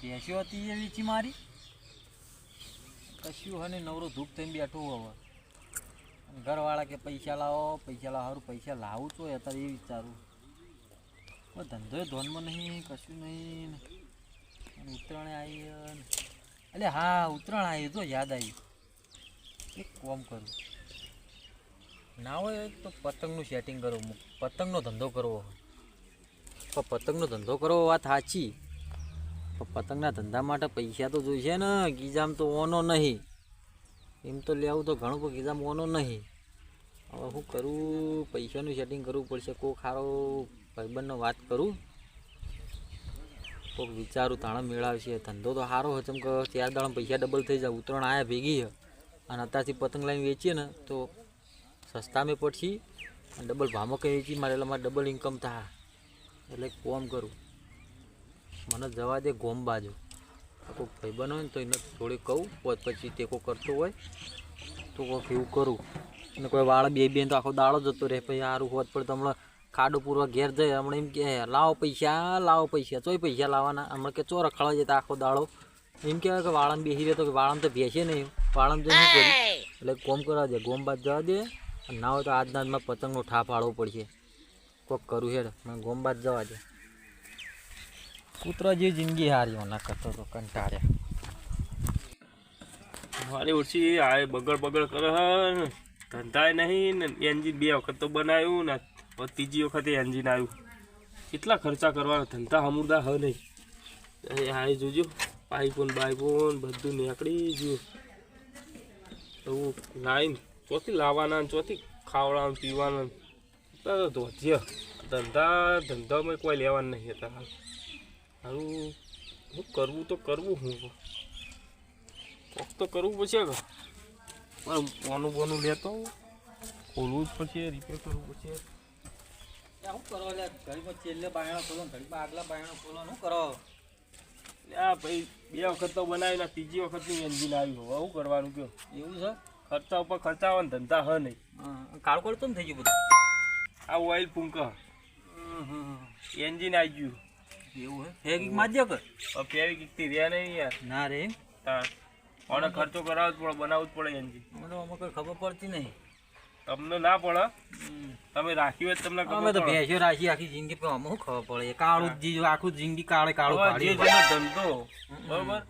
ભેંસ્યો હતી એ વેચી મારી કશું હને નવરો ધૂપ થઈને બેઠો હવે ઘરવાળા કે પૈસા લાવો સારું પૈસા લાવું તો અત્યારે એ વિચારું પણ ધંધો ધોનમાં નહીં કશું નહીં ઉત્તરાયણ આવી એટલે હા ઉત્તરાયણ આવી તો યાદ આવ્યું એક કોમ કરું ના હોય તો પતંગનું સેટિંગ કરવું પતંગનો ધંધો કરવો પણ પતંગનો ધંધો કરવો વાત સાચી પણ પતંગના ધંધા માટે પૈસા તો જોઈશે ને ગીજામ તો ઓનો નહીં એમ તો લેવું તો ઘણું પણ ગીજામ ઓનો નહીં હવે શું કરું પૈસાનું સેટિંગ કરવું પડશે કોઈ ખારો ભાઈબંધનો વાત કરું કોઈક વિચારું તાણા મેળવશે ધંધો તો સારો હોય ચમ કે 4 દાડા પૈસા ડબલ થઈ જાય ઉત્તરાયણ આયા ભેગી છે અને અત્યારથી પતંગ લાઈને વેચીએ ને તો સસ્તામાં પડશે અને ડબલ ભાવમાં કંઈ વેચી મારે એટલે મારે ડબલ ઇન્કમ થાય એટલે કોમ કરું મને જવા દે ગોમ બાજુ કોઈક ભાઈબંધ હોય ને તો એને થોડી કહું પછી ટેકો કરતો હોય તો કોઈક એવું કરું અને કોઈ વાળા બે તો આખો દાડો જતો રહે પછી સારું હોત પણ તમને ખાડો પૂરવા ઘેર જાય હમણાં એમ કે લાવો પૈસા ચોય પૈસા લાવવાના હમણાં કે ચો રખડવા જતા આખો દાડો એમ કહેવાય કે વાળામાં બેસી રહે તો કે વાળામાં તો બેસે નહીં વાળામાં તો શું કર્યું એટલે કોમ કરવા દે ગોમ બાદ જવા દે અને ના હોય તો આજના આજમાં પતંગનો ઠાપ આડવો પડશે કોક કરું હેડ મને ગોમ બાદ જવા દે કૂતરા જેવી જિંદગી હારી ના કરતો તો કંટાળ્યા મારી ઓછી આ બગડ કરે ને ધંધાય નહીં ને એન્જિન 2 વખત તો બનાવ્યું ને ત્રીજી વખતે એન્જિન આવ્યું કેટલા ખર્ચા કરવાના ધંધા હમુરદા હ નહીં આ જોજો પાઇપોન બધું નીકળી ગયું એવું લાઈન ચોથી લાવવાના ચોથી ખાવડાનું પીવાનું તો ધોધ્ય ધંધામાં કોઈ લેવાનું નહીં અત્યારે સારું હું કરવું હું કોક તો કરવું પડશે કે બોનું લેતો ખોલવું જ પડશે રિપેર કરવું પડશે શું કરો ઘડીમાં છેલ્લે બાયણો ખોલો ઘડીમાં આગલા બાયણો ખોલો શું કરો આ ભાઈ 2 વખત તો બનાવ્યું ને ત્રીજી વખતનું એન્જિન આવ્યું હવે શું કરવાનું કયો એવું છે ખર્ચા ઉપર ખર્ચા આવે ને ધંધા હ નહીં કાળું કાળું તો થઈ ગયું બધું આ ઓઇલ ફૂંક એન્જિન આવી ગયું એવું હે ફેવિક મારજો કે ફેવિકથી રહ્યા નહીં યાર ના રે અને ખર્ચો કરાવવો જ પડે બનાવવું જ પડે એન્જિન મને તો આમાં કોઈ ખબર પડતી નહીં તમને ના પડે તમે રાખ્યું હોય તમને અમે તો ભેંસો રાખી આખી જિંદગી પણ અમુક ખબર પડે કાળું જ આખું જિંદગી કાળું ધંધો બરોબર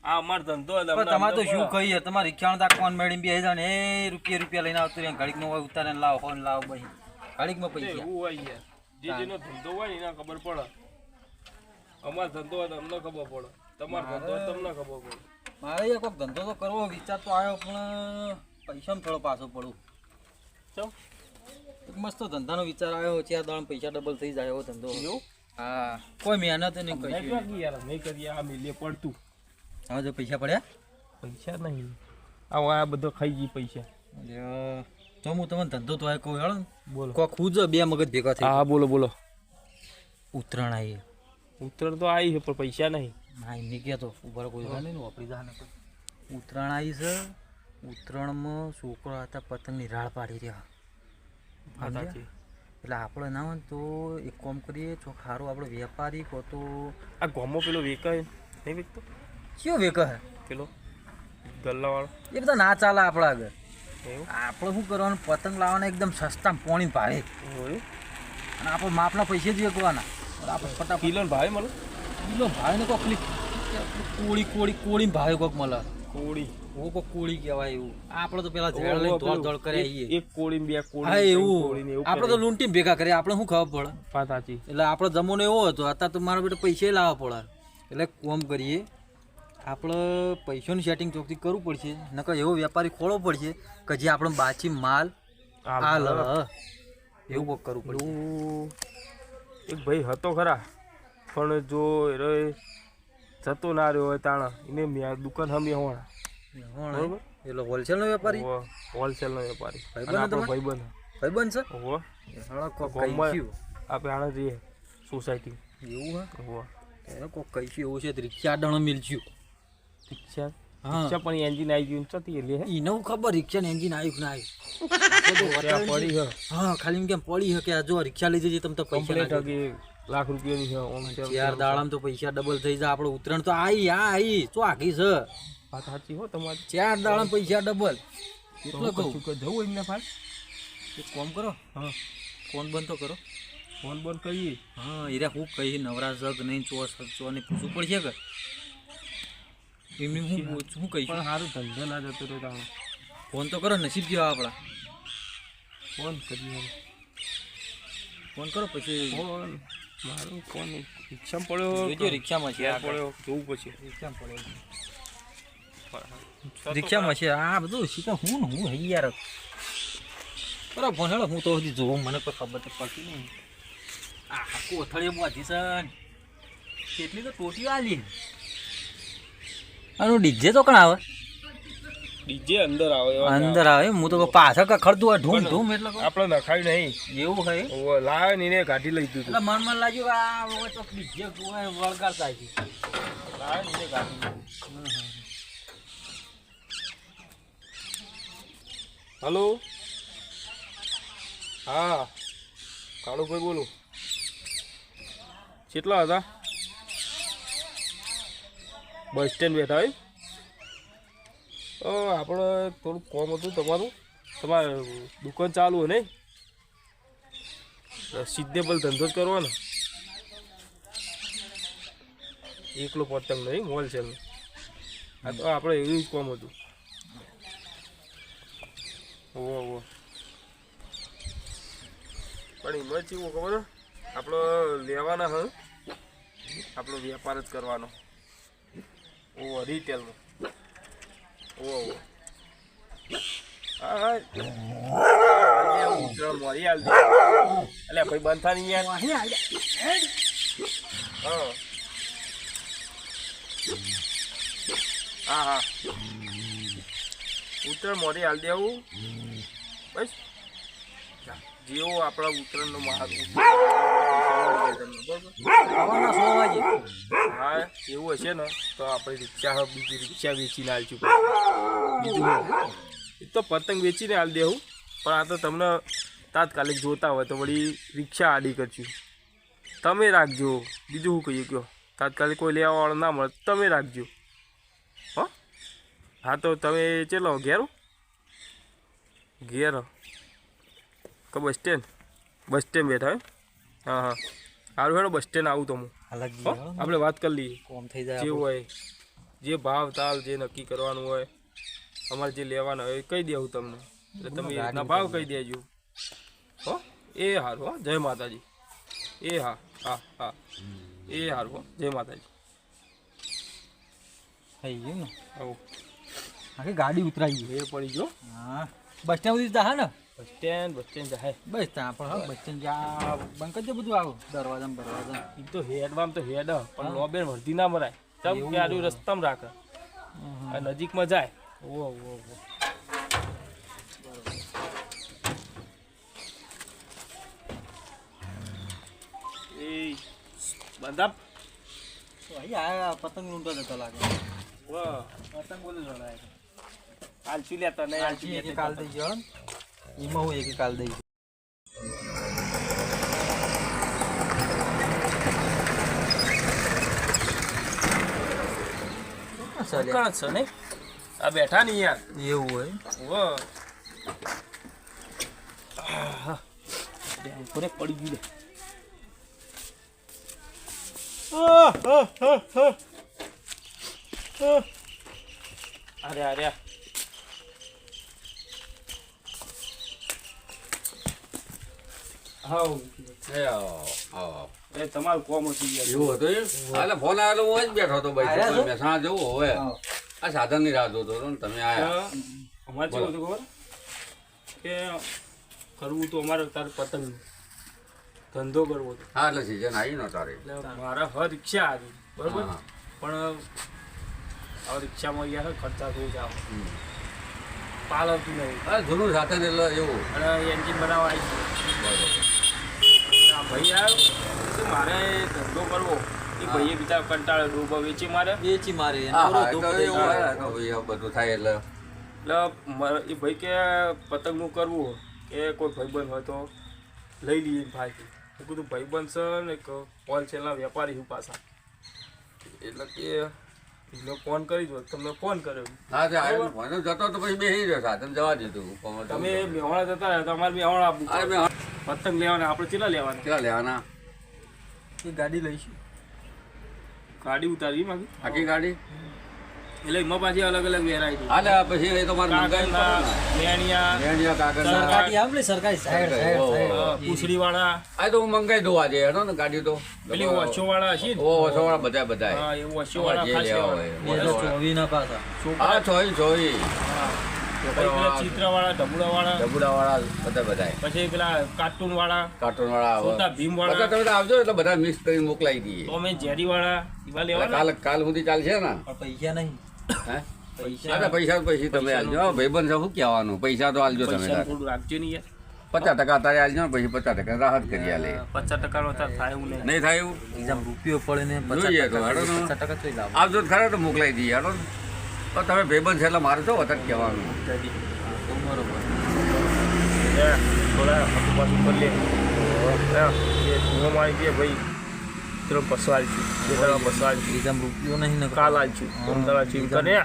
આ અમારો ધંધો તમારે તો શું કહીએ તમારે રિક્ષાનો તા કોણ મેળવીને બેસી જાવ ને એ રૂપિયા લઈને આવતું રહે ઘડીક નો હોય ઉતારે લાવો ફોન લાવો ભાઈ ઘડીકમાં પૈસા એવું હોય યાર જેનો ધંધો હોય ને એને ખબર પડે અમારો ધંધો હોય તમને ખબર પડે તમારો ધંધો હોય તમને ખબર પડે મારે કોઈક ધંધો તો કરવો વિચાર તો આવ્યો પણ પૈસામાં થોડો પાછો પડું મસ્ત ધંધાનો વિચાર આવ્યો 4 દાડા પૈસા ડબલ થઈ જાય એવો ધંધો એવું હા કોઈ મહેનત નહીં કરી યાર નહીં કરીએ આ મેલે પડતું હવે જો પૈસા પડ્યા નહીં આ બધો ખાઈ ગઈ પૈસા તો હું તમને ધંધો તો કહું હેળો બોલો કોઈ ખુદ 2 મગજ ભેગા થઈ હા બોલો ઉત્તરાયણ આવી ઉત્તરાયણ તો આવી છે પણ પૈસા નહીં હા એમ નહીં કહેતો ઉપર કોઈ નહીં વાપરી જાય ઉત્તરાયણ આવી છે ઉત્તરાયણમાં છોકરા હતા પતંગની રાળ પાડી રહ્યા એટલે આપણે ના હોય તો એક કામ કરીએ જો ખારો આપણે વેપારી કહો તો આ ગોમો પેલો વેકાય નહીં વેચતો કયો વેકા હે પેલો ગલ્લાવાળો એ બધા ના ચાલે આપણા આગળ આપણે શું કરવાનું પતંગ લાવવાના એકદમ સસ્તા પોણી ભાવે અને આપણે માપના પૈસે જ વેચવાના આપણે ફટાફટ કિલો ભાવે મળે કિલો ભાવે ને કોઈક કોળી ભાવે કોઈક મળે કોળી કોળી કહેવાય એવું આપણે તો પેલા ઝેડ લઈને દોડ કરે એક કોળી 2 કોળી હા એવું આપણે તો લૂંટીને ભેગા કરીએ આપણે શું ખબર પડે વાત સાચી એટલે આપણો જમવાનો એવો હતો અત્યારે તો મારા બેટા પૈસા લાવવા પડે એટલે કોમ કરીએ આપણે પૈસાનું સેટિંગ ચોકથી કરવું પડશે નકર એવો વેપારી ખોલવો પડશે કે જે આપણે બાચી માલ હાલ એવું કોક કરવું પડે એક ભાઈ હતો ખરા પણ જો જતો ના રહ્યો હોય તાણા એને દુકાન હમી હોણા બરોબર એટલે હોલસેલનો વેપારી ભાઈબંધ છે આપણે આને જઈએ સોસાયટી એવું હે કોક કહીશું એવું છે રિક્ષા અડાણો મિલશું રિક્ષા પણ એન્જિન આવી ગયું ચોથી એટલે એને ખબર રિક્ષા એન્જિન આવ્યું ના આવ્યું પડી હા ખાલી કેમ પડી હે કે જો રિક્ષા લઈ જજે તમે તો પૈસા કમ્પ્લેટ હગે લાખ રૂપિયાની છે ઓમ તેમ. ચાર દાડામાં તો પૈસા ડબલ થઈ જાય. આપણે ઉત્તરાયણ તો આવી તો આખી છે. વાત સાચી હો તમારી. 4 દાડામાં પૈસા ડબલ એટલે કહું. કે જવું એમને ફાલ. એક કામ કરો, હા ફોન બંધ તો કરો. ફોન બોન કરીએ. હા એરે હું કહી નવરા જગ નહીં ચોને પૂછવું પડશે કે એમની હું કહીશ. પણ સારું ધંધો ના જતો રહ્યો તારો. ફોન તો કરો, નસીબ જેવા આપણા. ફોન કરીએ. ફોન કરો પછી. ફોન મારું ફોન રિક્ષામાં પડ્યો. જોજો રિક્ષામાં છે. ક્યાં પડ્યો જોવું પછી. રિક્ષામાં પડ્યો. રિક્ષામાં છે આ બધું શીખા હું હઈ યાર. બરાબર ફોન હેડો, હું તો હજી જોઉં, મને કોઈ ખબર તો પડતી નહીં. આ કોથળીએ બાંધી છે કેટલી તો ટોટીઓ આલી. આનું ડીજે તો કણ આવે? ડીજે અંદર આવે એવા અંદર આવે. હું તો પાછળ ખડતું હોય ઢૂમ ઢૂમ એટલે કહું. આપણે નખાયું નહીં એવું હોય લાવે ને એને ગાડી લઈ દીધું. એટલે મન લાગ્યું કે આ હવે તો ડીજે વળગાડતા છે. લાવે ને એને ગાડી. હલો હા કાળુભાઈ બોલું. કેટલા હતા? બસ સ્ટેન્ડ બેઠા હોય. આપણે થોડુંક કોમ હતું તમારું. તમારે દુકાન ચાલુ હોય ને? સિઝનેબલ ધંધો જ કરવો ને? એકલો પતંગ નહીં, હોલસેલ. આ તો આપણે એવું જ કોમ હતું. ઓહો પણ એમાં કેવું ખબર? આપણો લેવાના હ આપણો વેપાર જ કરવાનો. ઓહો રિટેલનો. ઓહો હા મોરી હાલ દે. એટલે ભાઈ બંધ થા નહીં યાર. હા હા ઉત્તરાયણ મોરી હાલ દેવું બસ. જેવો આપણા ઉત્તરાયણનો માહોલ હા એવું હશે ને તો આપણે રિક્ષા બીજી રિક્ષા વેચીને હાલશું. બીજું એ તો પતંગ વેચીને હાલ દેવું. પણ આ તો તમને તાત્કાલિક જોતા હોય તો વળી રિક્ષા આડી કરશું. તમે રાખજો. બીજું શું કહીએ કહો? તાત્કાલિક કોઈ લેવાવાળો ના મળે તમે રાખજો. હો હા તો તમે ચલો ઘેર ઘેર કે બસ સ્ટેન્ડ? બસ સ્ટેન્ડ બેઠા હોય. હા હા સારું હેડો બસ સ્ટેન્ડ આવું તો હું. આપણે વાત કરી લઈએ કોમ થઈ જાય. જે હોય જે ભાવ તાલ જે નક્કી કરવાનું હોય અમારે જે લેવાના હોય એ કહી દેવું તમને. એટલે તમે એના ભાવ કહી દેજો. હો એ સારું હો. જય માતાજી. એ હા હા હા એ સારું હો. જય માતાજી. થઈ ગયું ને? આવું આખી ગાડી ઉતરાઈ ગઈ. એ પડી ગયો. હા બસ સ્ટેન્ડ સુધી જા ને? બસ સ્ટેન્ડ જાય. બસ ત્યાં પણ હા બસ સ્ટેન્ડ જા બંધ કરજો બધું આવું દરવાજા. એ તો હેડવામાં તો હેડ પણ લોબેન વર્ધી ના મરાય. તમ કે આડું રસ્તામાં રાખે આ નજીકમાં જાય. ઓહો ઓહો એ બંધા પતંગ ઊંટો જતો લાગે. વાહ પતંગ બોલું જણાય. કાલ શું લેતા નહીં આલસી કાલ દઈ ગયો એમાં હું એક કાલ દઈ કણ છે ને આ બેઠા નહીં યાર. એવું હોય. વાહ પૂરે પડી ગયું. અરે અરે હાઉ એ તમારું કોમ હતું યાર. એવું હતું એમ? એટલે ફોન આવેલો હું જ બેઠો હતો ભાઈ. છોકરો મહેસાણા જવું હવે આ સાધનની રાહ જોતો હતો ને તમે આયા. અમારે કેવું હતું ખબર કે કરવું તો અમારે તારે પતંગ ધંધો કરવો હતો. હા એટલે સિઝન આવી ને તારે એટલે મારા હર રિક્ષા આવી બરોબર. હા. પણ હવે રિક્ષામાં યાર ખર્ચા થઈ જાવ પાલવતું નહીં. હા જૂનું સાધન એટલે એવું. અને એન્જિન બનાવવા આવી ગયું. ભાઈ આવ્યો મારે ધંધો કરવો એ ભાઈએ બીજા કંટાળે ડૂબા વેચી મારે. વેચી મારી હા હા એટલે એવું હોય ને ભાઈ આ બધું થાય એટલે એટલે એ ભાઈ કે પતંગનું કરવું કે કોઈ ભાઈબંધ હોય તો લઈ લઈએ ભાઈ. હું કીધું ભાઈબંધ છે ને એક હોલસેલના વેપારી છું પાછા એટલે કે એનો ફોન કરી દો તમને ફોન કર્યો હા તે આવ્યો ફોન જતો તો પછી બેસી રહ્યો સાધન જવા દીધું તમે મેવાડા જતા રહ્યા તો અમારે મેવાડા આપવું અરે મેં પતંગ લેવાના આપણે કેટલા લેવાના કેટલા લેવાના એ ગાડી લઈશું ગાડી ઉતારવી માંગી આખી ગાડી એટલે એમાં પાછી અલગ અલગ વેરાયટી હા લે પછી એ તો મારે મંગાવી મેણિયા મેંડિયા કાગળ સરકારી આમ ને સરકારી સાઈડ પૂછડી વાળા આ તો હું મંગાવી દઉં આજે હેડો ને ગાડી તો પેલી વચ્ચો વાળા છે ને ઓ વસોવાળા બધા બધા હા એ વચ્ચો વાળા જે ખાસ લેવા લેવાના. હોય 2024 ના પાછા હા ચોઈ ચોઈ હા. પછી પેલા ચિત્ર વાળા ઢબુડા વાળા ડબુડા વાળા બધા પછી પેલા કાર્ટૂન વાળા કાર્ટૂન વાળા છોટા ભીમ બધા વાળા તમે તો આવજો એટલે બધા મિક્સ કરીને મોકલાવી દઈએ તો અમે જેરી વાળા એવા એટલે લેવાના કાલ સુધી ચાલશે ને પણ પૈસા નહીં હે પૈસા અરે પૈસા તો પછી તમે આલજો હો, ભાઈબંધ છે શું કહેવાનું પૈસા તો આલજો તમે પૈસા તાર. થોડું રાખજો ને યાર 50% તારે આલજો ને પછી 50% રાહત કરી આલે 50% નો થાય એવું નહીં નહીં થાય એવું એક્ઝામ રૂપિયો પડે ને જોઈએ તો, હેડો ને. 50% તો લાવો આવજો તો ખરા તો મોકલાવી દઈએ હેડો ને. તો તમે ભાઈબંધ છે એટલે મારે શું વધારે કહેવાનું બરોબર થોડા આખું પાછું કરી લે એ હું મારી કે ભાઈ ચલો પસવાલ છું બે દાડા પસવાલ છું એક્ઝામ રૂપિયો નહીં ને કાલ આલ છું અમદાવાદ છું કરે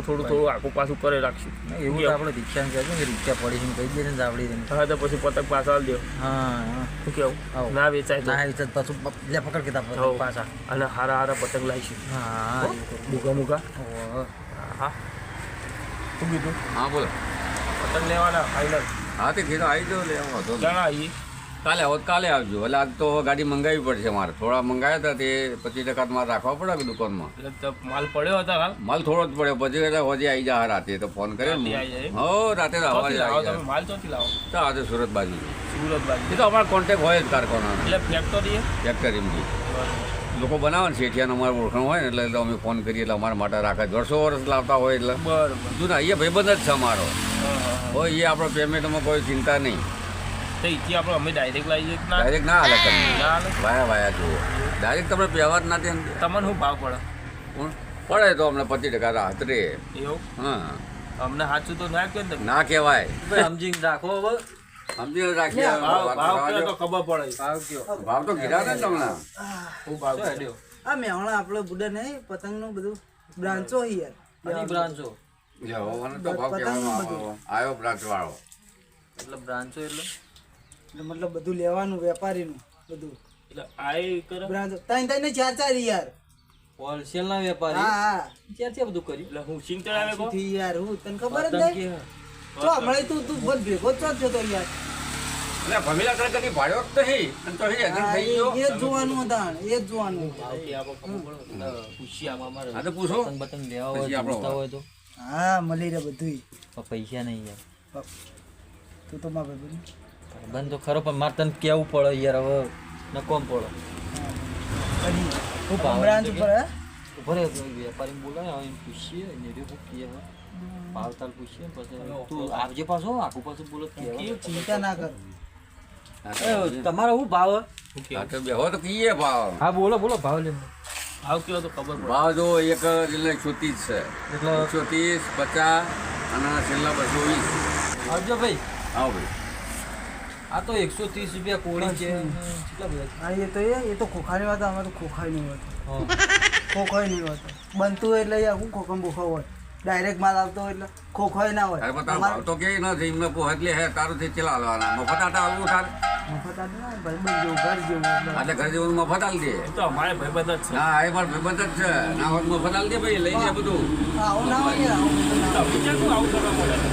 થોડું આખું પાછું કરે રાખશું એવું તો આપણે રિક્ષા કહેજો કે રિક્ષા પડી છે ને કહી દે ને આપડી રહીને. હા તો પછી પતંગ પાછા આલ દો હા શું કેવું આવો. ના વેચાય તો ના એ તો પાછું લે પકડ કે તા હઉ. પાછા અને હારા પતંગ લાવીશું હા મૂકા મૂકા ઓહો. હા શું કીધું હા બોલો પતંગ લેવાના ફાઇનલ હા તે કીધું આવી જાઓ લે વાંધો નહીં. ક્યાં આવીએ કાલે હોત કાલે આવજો એટલે આજ તો ગાડી મંગાવી પડશે મારે થોડા મંગાવ્યા હતા તે 25% મારે રાખવા પડે કે દુકાનમાં એટલે તો માલ પડ્યો હતા હાલ માલ થોડો જ પડ્યો પછી એટલે હોજે આવી જા રાતે તો ફોન કર્યો ને. રાતે આવી જાય એમ? હો રાતે તો ચોથી હવારે લાવો આવી તમે જાય માલ ચોથી લાવો તો આજે સુરત બાજુ સુરત બાજુ એ તો અમારો કોન્ટેક્ટ હોય જ કારખાનાનો એટલે ફેક્ટરી ફેક્ટરીમાં લોકો બનાવે ને શેઠિયાનો અમારે ઓળખાણ હોય ને એટલે અમે ફોન કરીએ એટલે અમારા માટે રાખે 150 વર્ષ લાવતા હોય એટલે બરોબર જૂના એ ભાઈબંધ જ છે અમારો હા હા હોય એ આપણો પેમેન્ટમાં કોઈ ચિંતા નહીં તો અહીંથી આપણે અમે ડાયરેક્ટ લાવી જઈએ કે ના ડાયરેક્ટ ના હાલે તમને ના હાલે? વાયા વાયા જુઓ ડાયરેક્ટ તમને વ્યવહાર ના દે ને. તમને શું ભાવ પડે પડે તો અમને 25% રાહત રે એવું હા અમને સાચું તો ના કહે ને તમે. ના કહેવાય ભાઈ સમજીને રાખો હવે સમજી રાખીએ ભાવ વાત ભાવ કરવા કહે દો. તો ખબર પડે ભાવ કયો ભાવ તો કીધા ને તમને શું ભાવ શું કહે? હેડ્યો આ મેહોણા આપણો બુડા નહીં પતંગ નું બધું બ્રાન્ચો હોય યાર આની બ્રાન્ચો જે હોવાનો તો ભાવ કહેવાનો આવ્યો બ્રાન્ચ વાળો એટલે બ્રાન્ચો એટલે એટલે મતલબ બધું લેવાનું વેપારીનું બધું એટલે આ એ કરે બ્રાન્ચો ત્રણ ત્રણ ને ચાર ચાર યાર હોલસેલ ના વેપારી હા હા ક્યાંથી આ બધું કર્યું એટલે હું સિંગ ચડાવે કહો થી યાર હું તને ખબર જ પતંગ નહીં કે તો હમણાં તું બસ ભેગો જ છો જ જતો યાર એટલે ભમીલા કરે કદી ભાડ્યો જ નહીં અને તો એ હા, થઈ એ ગયો જ જોવાનું હતા એ જ જોવાનું ભાવથી આપણે ખબર પડે પૂછી આમાં અમારે હા તો પૂછો પતંગ બતંગ લેવા પછી હોય આપણો જોઈતા હોય તો હા મળી રહે બધું પણ પૈસા નહીં યાર તું તો મારા ભાઈ બંધ તો ખરો પણ મારે તને કેવું પડે યાર હવે ન કોમ પડે શું ભાવ બ્રાન્ચ ઉપર હે? ઉભરે વેપારી બોલાય હવે એને પૂછીએ એને રે પૂછીએ હવે ભાવ તાલ પૂછીએ પછી તું આવજે પાછો આખું પાછું બોલો કે ચિંતા ના કર તમારો શું ભાવ શું હા કહેવું? તો બેહો તો કહીએ ભાવ હા બોલો બોલો ભાવ લે ભાવ કેવો તો ખબર પડે ભાવ જો એક એટલે 130 છે એટલે 130 50 અને છેલ્લા 220 આવજો ભાઈ આવો ભાઈ આ તો 130 રૂપિયા કોળી છે કેટલા બધા હા એ તો ખોખાની વાત અમારે તો ખોખાઈ નહીં હોતું હા ખોખાઈ નહીં હોતું બનતું હોય એટલે યાર હું ખોખમ બોખો હોય ડાયરેક્ટ માલ આવતો હોય એટલે ખોખાઈ ના હોય અરે પણ તારો ભાવ તો કે નથી એમને એટલે હે તારું થી ચલા હાલવાના મફત આટા હાલવું તાર મફત આપે ને ભાઈ બંધ જેવું ઘર જેવું એટલે. એટલે ઘર જેવું મફત હાલ દે એ તો અમારે ભાઈબંધ જ છે ના એ પણ ભાઈબંધ જ છે ના હોત મફત હાલ દે ભાઈ લઈ લે બધું આવું ના હોય યાર આવું બધું ના તમે ક્યાં શું આવું કરવા મળે હોય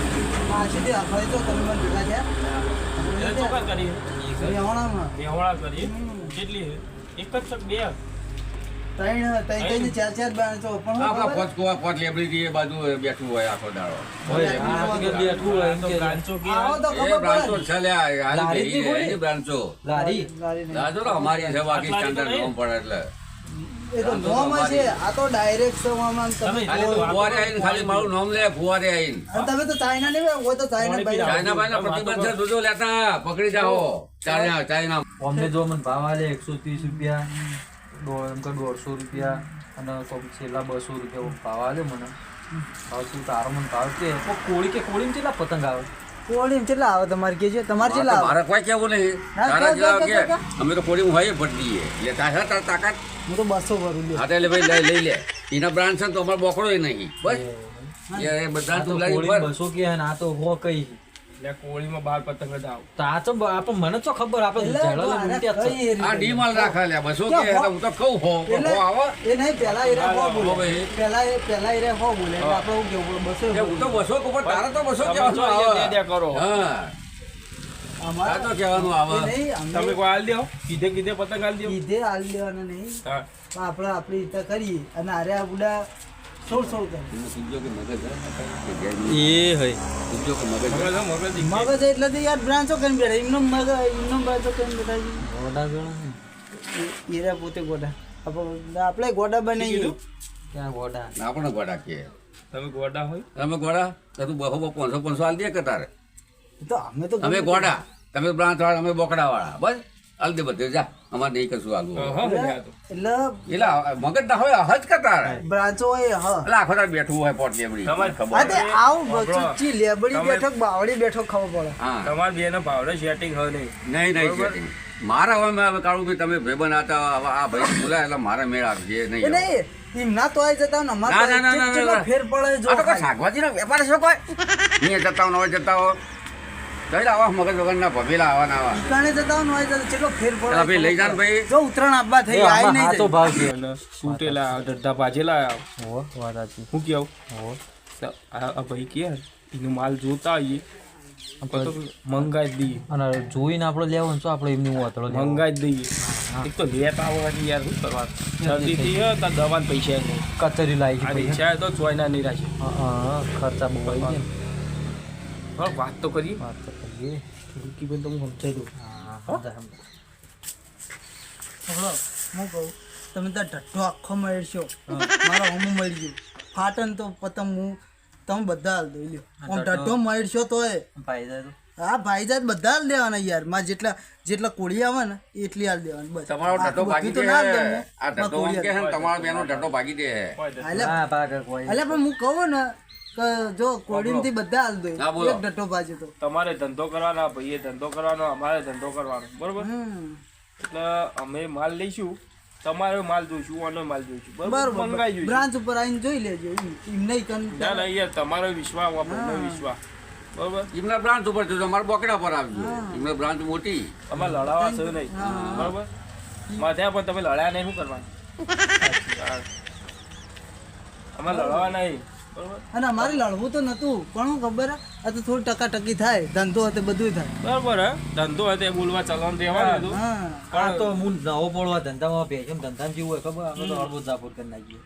પાછી અખાઈ તો તમે મને ભેગા થયા એટલે ચોક્કસ કરીએ મેહોણામાં મેહોણા કરીએ કેટલી એક જ છે બે ત્રણ ચાર ચાર બ્રાન્ચો પણ હું આપણા ખબર? પોચ લેબડી એ બાજુ બેઠું હોય આખો દાડો હોય આ કે બેઠું હોય એમ તો કે બ્રાન્ચો કે આવો તો એ ખબર બ્રાન્ચો પડે છે લ્યા હાલ લારી ભેગી ની એની બ્રાન્ચો લારી લારી નહીં. દાદો તો અમારી છે બાકી આટલા સ્ટાન્ડર્ડ તો નોમ પડે એટલે એ તો નોમ છે આ તો ડાયરેક્ટ સમાન તમે તમે ખાલી ફુવારે આવીને ખાલી મારું નામ લે ફુવારે આવીને અને તમે તો ચાઇના નહીં હોય તો ચાઇના ભાઈ ચાઇના ભાઈના પ્રતિબંધ છે જોજો લેતા પકડી જાઓ ચાઇના અમને જો મને ભાવ આલે 130 રૂપિયા એમ કે 150 રૂપિયા અને કોક છેલ્લા 200 રૂપિયા ભાવ આલે મને ભાવ તું તારો મને ભાવ કે કોળી કે કોળી કેટલા પતંગ આવે કોળી કેટલા આવે તમારે કે છે તમારે કેટલા આવે મારે કોઈ કેવું નહીં હા, તારા કે, જેવા કે, કે કે. અમે તો કોડી હોય ભરી દઈએ એટલે તારા તારા તાકાત હું તો 200 ભરું લ્યો હા તો એટલે ભાઈ લઈ લે એના બ્રાન્ડ છે ને તો અમારે બોકડો નહીં બસ એ બધા તું લાવી ભર. 200 કે આ તો હો કઈ એટલે કોળીમાં 12 પતંગ જ આવ તો આ તો આપણે મને તો ખબર આપણે એટલે ઝાડો આને લૂંટ્યા જ છે. કઈ આ ડી માલ રાખા લે 200 ક્યાં કે હો? હું તો કહું હો એટલે હો આવો એ નહીં પેલા એ હો હો બોલે ભાઈ. પેલા એ હો બોલે એટલે આપણે હું કેવું 200 કે હું તો 200 ઉપર તારા તો 200 તમે જો કહેવાનું અહીંયા દે દે કરો. આવે હા અમારે તારા તો કહેવાનું આવે એ નહીં અમે તમે કોઈ હાલ દો કીધે પતંગ હાલ દો કીધે હાલ દેવાના નહીં હા પણ આપણે આપણી રીતે કરીએ અને આરે આ બુડા સોળ કરે સીજો કે મગજ હે? એ હઈ સીજો કે મગજ હે? મગજ મગજ એટલે તો યાર બ્રાન્ચો કરીને બેઠા એમનો મગજ એમનો બ્રાન્ચો કરીને બેઠા છે. ગોડા ગણો છે. હીરા પોતે ગોડા આપણે ગોડા બનાવીએ ક્યાં ગોડા આપણે ગોડા કે તમે ગોડા હોય તમે ગોડા તો તું 200 500 હાલ દે કે તારે તો અમે તો અમે ગોડા તમે બ્રાન્ચ વાળા અમે બોકડા વાળા બસ હાલ દે બધે જા અમારે નહીં કશું આગળ હા હા તો એટલે એટલે મગજ ના હોય હજ કે તારે બ્રાન્ચો હોય હા એટલે આખો તાર બેઠું હોય પોટ લેબડી તમારે ખબર હા તે નહીં. આવું વાપરો. ચુચ્ચી લેબડી તમે- બેઠક બાવળી બેઠક ખબર પડે હા તમારે બે ના ભાવડે સેટિંગ હોય નહીં નહીં નહીં setting. મારા હવે મેં કાળું ભાઈ તમે ભાઈ બનાતા હવે આ ભાઈ બોલાય એટલે મારે મેળ આપજે એ નહીં નહીં એમના તો આવી જતા ને ના, ના, ના, ના, કેટલો ના. ફેર પડે જો આ તો કોઈ ખાલી. શાકભાજીનો વેપાર છે કોઈ અહીંયા જતા હો ને જતા હો કઈ આવા મગજ વગરના ભભેલા આવાના આવા કાણે જતા હોય ને હોય જતા કેટલો ફેર પડે પેલા ભાઈ લઈ જાન ભાઈ જો ઉતરાણ આપવા થઈ એ આઈ આમાં નહીં હાચો જાય. ભાવ છે અને તૂટેલા ડઢા ભાજેલા હો વાત સાચી હું કેવું હો તો આ ભાઈ કે એનો માલ જોતા આવીએ તો મંગાઈ જ દઈએ અને જોઈને આપણે લેવું ને તો આપણે એમની વાતળો મંગાઈ જ દઈએ એક તો લેટ આવવાની યાર શું કરવાનું શરદી થઈ હોય તો દવાના પૈસા ય નહીં કચેરી લાવી આ છે રિક્ષા તો ચોયના નહીં રાખે ખર્ચા બહુ આવી ગયા ને. હવે વાત તો કરીએ વાત તો કરીએ રૂકીબેન તો હું સમજાઈ દઉં હા સમજાય, સમજાય. હલો, હું કહું તમે તો ઢઠ્ઠો આખો મળશો મારો હમું મળી ગયું ફાટન તો પતંગ હું તમે બધા હાલ દો લ્યો આમ ઢઠ્ઠો મળશો તોય ભાઈ જાય તો હા ભાઈજાત બધા હાલ દેવાના યાર માં જેટલા કોળી આવે ને એટલી હાલ દેવાની બસ તમારો ઢટો આટલું ભાગી બધું દે તો ના હાલ દઉં હું. આ ઢટો માં એમ કે કોળી છે ને તમારા બેનો ઢટો ભાગી દે હાલે હા ભાગ કોઈ હાલે પણ હું કહું ને કે જો કોળીમાંથી બધા હાલ દો હા, બોલો. એક ઢઠ્ઠો ભાજે તો તમારે ધંધો કરવાનો ભાઈએ ધંધો કરવાનો અમારે ધંધો કરવાનો બરોબર હમ એટલે અમે માલ લઈશું તમારો માલ જોઈશું આનો માલ જોઈશું બરોબર બરોબર મંગાઈ જોઈશું બ્રાન્ચ ઉપર આવીને જોઈ લેજો એમ નહીં કન ના ના યાર તમારો વિશ્વાસ આપણો વિશ્વાસ બરોબર એમના બ્રાન્ચ ઉપર જજો અમારા બોકડા પર આવજો એમના બ્રાન્ચ મોટી અમારે લડાવા છે નહીં બરોબર માથે પણ તમે લડ્યા નહીં શું કરવાનું અમારે લડવા નહીં બરોબર અને અમારે લડવું તો નતું પણ હું ખબર હે? આ તો થોડી ટકાટકી થાય ધંધો હતો બધું થાય બરોબર હે ધંધો હોય તે બોલવા ચલણ દેવાનું હતું હા આ તો હું નવો પડવા ધંધામાં પેશમ ધંધામાં જેવું હોય ખબર આપણે તો અડબો જાપુર કરી નાખીએ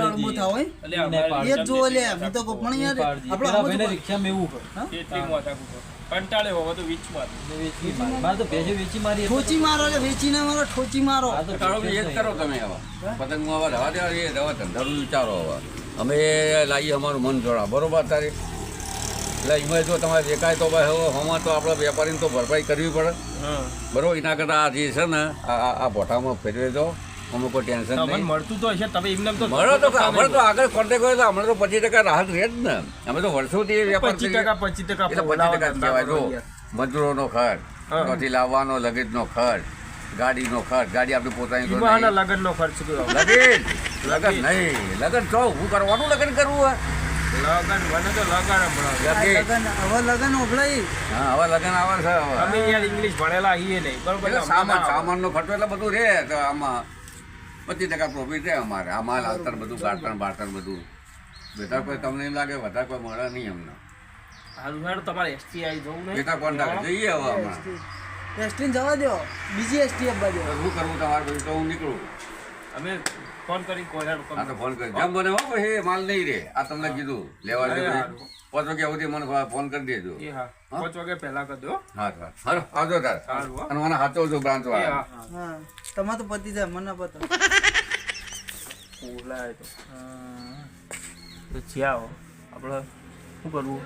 લડવું થાય હોય એટલે અમારે એ જ જોવો લે હું તો કહું, પણ યાર આપણે આપણે ભાઈને રિક્ષામાં એવું કરે એટલી મોટા કૂકો કંટાળે હોવો તો વીચમાં વેચી મારી. મારે તો ભેજે વેચી મારી એટલે ઠોચી મારો એટલે વેચીને મારો ઠોચી મારો આ તો કાળો ભેજ એ જ નહીં. કરો તમે હવે પતંગમાં હવે રવા દેવા એ રવા ધંધાનું વિચારો હવે અમે લાવીએ અમારું મન જોડા બરોબર તારે એટલે એમાં જો તમારે દેખાય તો ભાઈ હવે હમણાં તો આપણા વેપારીને તો ભરપાઈ કરવી પડે હા બરોબર એના કરતાં આ જે છે ને આ ભોટામાં ફેરવી દો અમે કોઈ ટેન્શન તમને નહીં મળતું તો હશે તમે એમને તો મળો તો અમારે તો આગળ કોન્ટેક્ટ હોય તો હમણાં તો 25% રાહત રહે જ ને અમે તો વર્ષોથી એ વેપાર 25% એટલે 25% જ કહેવાય જો મજૂરોનો ખર્ચ ત્યાંથી લાવવાનો લગેજનો ખર્ચ ગાડીનો ખર્ચ ગાડી આપણી પોતાની તો વિવાહના નહીં. લગ્નનો ખર્ચ કર્યો લગન નહીં લગન છો હું કરવાનું લગન કરવું હોય લગન મને તો લગન હમણાં આ લગન લગન હવે લગન ઓગળાઈ હા હવે લગન આવે છે હવે અમે યાર ઇંગ્લિશ ભણેલા છીએ નહીં બરોબર એટલે એટલે અમને ના આવે. સામાનનો ખર્ચો એટલે બધું રહે તો આમાં 25% પ્રોફિટ રહે અમારે આ માલ આવતર બધું ગાળતર બાળતર બધું બેટા કોઈ તમને એમ લાગે વધારે કોઈ મળે નહીં અમને હારું હેડો તમારે એસટી આવી જવું નહીં બેટા કોન્ટ્રાક્ટ જઈએ હવે હમણાં એસટી જવા દો બીજી એસટી આપવા દો તો શું કરવું તમારે બધું તો હું નીકળું અમે ફોન કરી કોઈ હેડો આ તો ફોન કરી જેમ બને હો પછી માલ નહીં રે આ તમને કીધું લેવા દે હા. 5 વાગ્યા સુધી મને ફોન કરી દેજો એ હા 5 વાગે પહેલા કરી દો હા હા હાલો આવજો તાર સારું હો. અને મને સાચવજો બ્રાન્ચ એ વાળા હા હા તમારે તો પતી જાય મને પતો બોલાય તો તો જ્યાં આપણે શું કરવું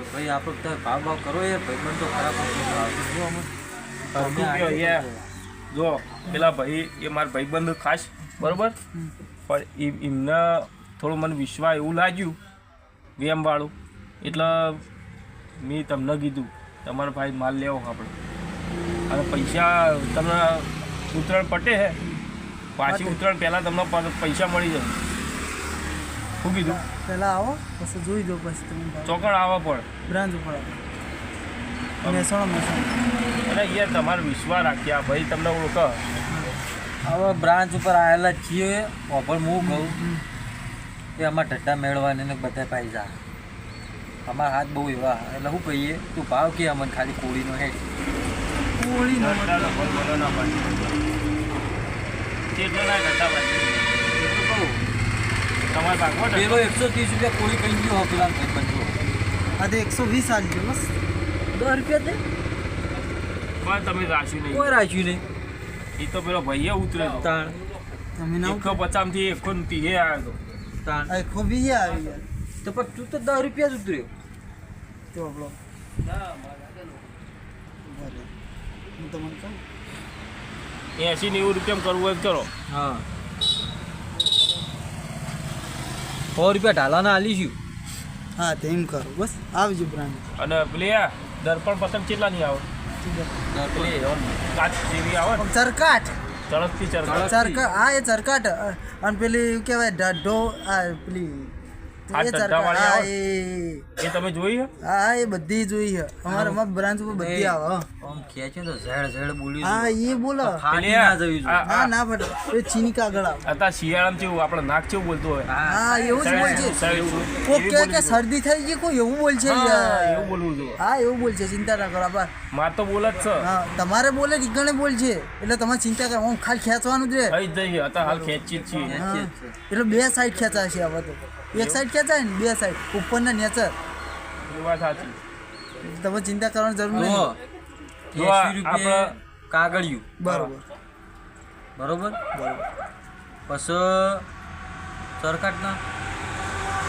ભાઈ આપણે તો ભાવ ભાવ કરો યાર ભાઈ તો ખરાબ જો અમે હરખું કયો યાર જો પેલા ભાઈ એ મારા ભાઈબંધ ખાસ બરોબર પણ એમને થોડું મને વિશ્વાસ એવું લાગ્યું વેમવાળું એટલે મેં તમને કીધું તમારા ભાઈ માલ લેવો આપણે અને પૈસા તમને ઉત્તરાયણ પટે હે પાછી ઉત્તરાયણ પહેલાં તમને પૈસા મળી જાય શું કીધું પહેલા આવો પછી જોઈ દો પછી તમે ચોકડ આવવા પડે બ્રાન્ચ ઉપર આવો મહેસાણા અને યાર તમારો વિશ્વાસ રાખ્યા ભાઈ તમને ઓળખ હવે બ્રાન્ચ ઉપર આવેલા જ છીએ પણ હું કહું કે અમારા ઢટ્ટા મેળવાને ને બધા પૈસા અમારા હાથ બહુ એવા એટલે શું કહીએ તું ભાવ કે અમને ખાલી કોળીનો હેડ કોળી નો તમારે ભાગવટ પેલો 130 રૂપિયા કોળી કહી ગયો પેલા ભાઈ બંધો આ તો 120 આલજો બસ 10 રૂપિયા દે પણ તમે રાખ્યું નહીં કોઈ રાખ્યું નહીં એ તો પેલો ભાઈએ ઉતરે તાણ તમે ના 150 થી 130 આવ્યો તાણ આ 120 આવી યાર તો પણ તું તો 10 રૂપિયા જ ઉતર્યો તો આપણો હું તમને કહું 80-90 રૂપિયા કરવું હોય તો કરો હા 100 રૂપિયા ઢાલાના આલીશું હા તો એમ કરો બસ આવજો બ્રાન્ચ અને પેલી આ દર્પણ પતંગ કેટલા નહીં આવે પેલી કાચ જેવી આવે ને ચરકાટ ચરસથી ચરસ ચરકા હા એ ચરકાટ અને પેલી શું કહેવાય ઢાઢો આ પેલી આ એ ચરકાટ ઢાઢાવાળી હા આવે? એ એ તમે જોઈ હે હા એ બધી જોઈ છે અમારા બ્રાન્ચ ઉપર બધી આવે હા. આમ ખેંચ્યો તો ઝેડ બોલ્યું હા એ બોલો ફાટી પેલી ના આ- જવી જોઈએ આ- ના ના બટ એ ચીની કાગળ આવે અત્યારે શિયાળામાં કેવું આપણે નાક કેવું બોલતું હોય હા એવું જ બોલ છે કોક કહે કે શરદી થઈ ગઈ કોઈ એવું બોલ છે હા, યાર. એવું બોલવું જોઈએ હા એવું બોલ છે ચિંતા ના કરો આપા માર તો બોલ જ છે હા તમારે બોલે રીગણે બોલ છે એટલે તમારે ચિંતા કરો હું ખાલી ખેંચવાનું જ રહે અહીં જઈએ અત્યારે હાલ ખેંચી જ છીએ હા. એટલે બે સાઈડ ખેંચાય છે હવે તો એક સાઈડ ખેંચાય ને બે સાઈડ ઉપરના નેચર એ વાત સાચી તમે ચિંતા કરવાની જરૂર જુઓ, નહીં 80 રૂપિયા કાગળિયું બરોબર બરોબર પછી સરકારના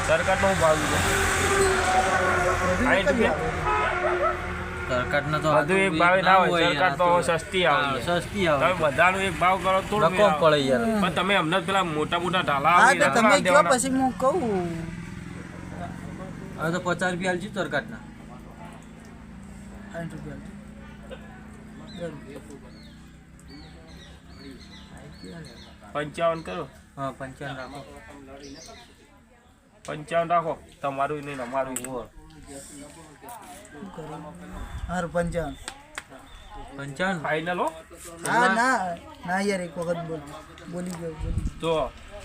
સરકારનો હું ભાવ છે 60 રૂપિયા સરકારના તો બધું એક ભાવે ના હોય સરકાર તો સસ્તી આવે હા, સસ્તી આવે તમે બધાનો એક ભાવ કરો તો રકમ પડે યાર પણ તમે અમને પેલા મોટા મોટા ઢાલા હા આવે તો એના તમે નામ કયો દેવાના. પછી હું કહું હવે તો 50 રૂપિયા આલજી સરકારના 60 રૂપિયા પંચાવન કરો હા 55 રાખો 55 રાખો તમારું નહીં ને અમારું જુઓ, હાર 55 55 ફાઇનલ હો હા ના ના યાર એક વખત બોલી ગયો જો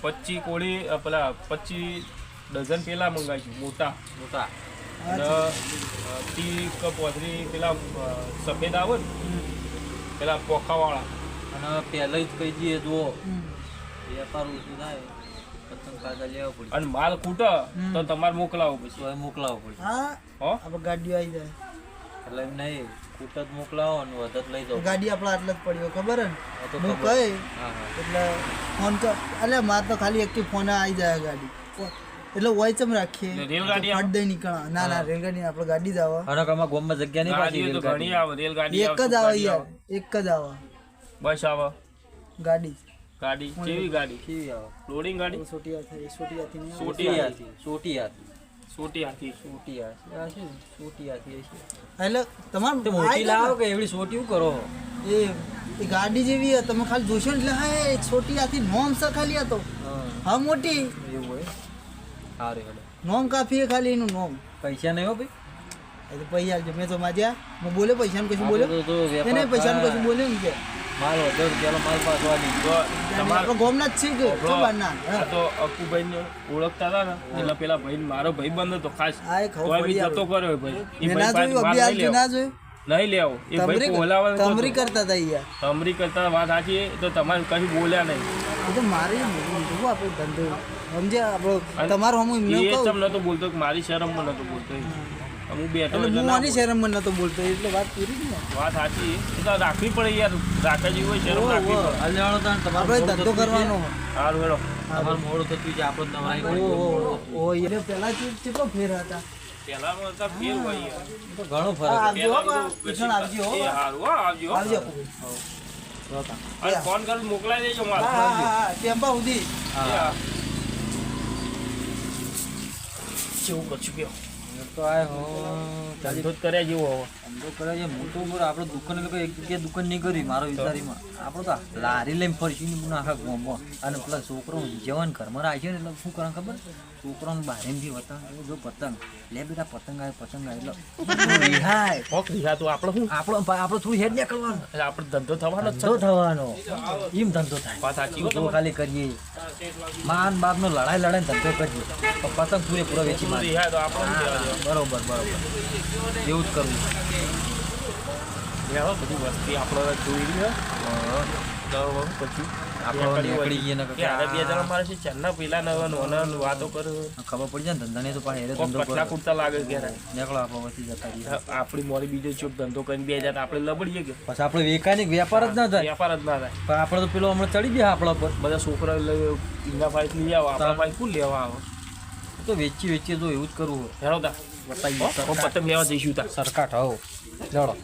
25 કોળી પેલા 25 ડઝન પેલા મંગાવીશું મોટા મોટા અને 30 કપ વધરી પેલા સફેદ આવે ને પેલા પોખાવાળા અને પહેલા જ કહી દઈએ જુઓ વેપાર ઓછું થાય પતંગ કાગળ લેવા પડે અને માલ ખૂટે તો તમારે મોકલાવો પછી તો એ મોકલાવો પડે હા હો આપણે ગાડીઓ આવી જાય એટલે એમ નહીં કૂટ જ મોકલાવો અને વધત લઈ જાઓ ગાડી આપણા આટલે જ પડ્યો ખબર હે ને આ તો હું ખબર. કહે હા હા એટલે ફોન કર એટલે મારે તો ખાલી એક ફોન આવી જાય ગાડી એટલે હોય ચમ રાખીએ ને રેલગાડી આવે? ફટ દઈ નીકળા ના ના રેલગાડી નહીં, આપણે ગાડી જ આવે અને આમાં ગોમમાં જગ્યા નહીં પાછી ગાડીઓ તો ઘણી રેલગાડી આવે રેલગાડી એક જ આવે યાર એક જ આવે બસ આવે ગાડી ગાડી કેવી ગાડી કેવી આવે લોડિંગ ગાડી સોટિયાથી સોટિયાથી નહીં આવે. સોટી હાથી ચોટી હાથી સોટી હાથી ચોટી હાથી આ છે ને, ચોટી હાથી હશે. એટલે તમારે તે મોટી લાવો કે એવડી ચોટી શું કરો એ એ ગાડી જેવી હે, તમે ખાલી જોશો ને એટલે હા એ છોટી આથી નોમ છે ખાલી હતો હા મોટી એવું હોય સારું હેડો નોમ કાફી હે ખાલી એનું નોમ પૈસા નહીં હો ભાઈ એ તો પૈસા આલજો મેં તો માજ્યા હું બોલે પૈસાનું કશું બોલ્યો આપણે તો વેપાર એને પૈસાનું કશું બોલ્યો ને કે માલ વધો પેલો માલ પાછો આલી તો તમારે આપણે ગોમના જ છે કે ખબર ના આ તો અક્કુભાઈને ઓળખતા હતા ને એટલે પેલા ભાઈ મારો ભાઈ બંધ હતો ખાસ આ એ ખબર તોય બી પડી જતો કર્યો ભાઈ એ મેં ભાઈ ના પાસે જોયું માલ અભી નહીં આલજો લેવો ના જોયું નહીં લેવો એ ભાઈ બોલાવવાનું તમરી કરતા હતા યાર તમરી કરતા વાત સાચી તો તમારે કશું બોલ્યા નહીં એ તો મારી જોવું આપણે ધંધો સમજે આપણો તમારો હું એમને એ કહું ચમ નતો બોલતો કે મારી શરમમાં નતો બોલતો એ. હું બેઠો એટલે એટલે હું ના આની શરમમાં નતો બોલતો એટલે વાત પૂરી જ ને બોલ. વાત સાચી એ તો રાખવી પડે યાર રાખે જેવી હોય શરમ રાખવી પડે અલ્યાણો તો આપણે ધંધો કરવાનો સારું હેડો તમારું મોડું થતું છે આપણે તમારી ઓ એટલે પેલા કેટલો ફેર હતા પહેલામાં હતા ફેર હોય યાર. તો ઘણો ફરક આવજો હો બા. પહેલાનું કિશન આવજો હો એ બા. હારું હો, આવજો હો. આવજો અને ફોન કરી મોકલાઈ દેજો માલ હા હા હા ટેમ્પા સુધી એ હા. કેવું કરશું કયો તો આ ધંધો જ કર્યા જેવો હવે ધંધો કરે છે મોટો ઉપર આપણે દુકાન એટલે એક જગ્યાએ દુકાન નહીં કરી મારો વિચારીમાં આપણે તો લારી લઈને ફરશું ને આખા ગામમાં અને પેલા છોકરો જવાન ઘરમાં રાખે ને એટલે શું કરે ખબર છોકરાને બહારેથી વતન જો પતંગ લે બેટા પતંગ આવે એટલે રિહાય કોક રીહા તો આપણે શું આપણો થોડું હેડ નીકળવાનું એટલે આપણે ધંધો થવાનો જ છે ધંધો થવાનો એમ ધંધો થાય વાત સાચી તો ખાલી કરીએ માન બાપનો લડાઈ ધંધો કરીએ તો પતંગ પૂરેપૂરો વેચી મારે રીહા તો આપણે શું કહેવા દેવા બરોબર એવું જ કરવું લેવો બધી વસ્તી આપણે જોઈ છે તો પછી આપણે નીકળી ગઈએ ને કે આને બે જણા મારે છે ચારના પેલા નવા વાતો કરે ખબર પડી જાય ને ધંધાને તો પાછળ કોક ધંધો કટલા કુટતા લાગે કે નીકળો આપણે વચ્ચે જતા રહીએ આપણી મોરી બીજો ચોક ધંધો કરીને બે હજાર આપણે લબડીએ કે પછી આપણે વેકાય વેપાર જ ના થાય વ્યાપાર જ ના થાય પણ આપણે તો પેલો હમણાં ચડી ગયા આપણા પર બધા છોકરા ઈંડા ફાઈટ લઈ આવો આપણા ભાઈ શું લેવા આવો તો વેચીએ તો એવું જ કરવું હેરો તા બતાવીએ પતંગ લેવા જઈશું તા સરકાટ હો ચલો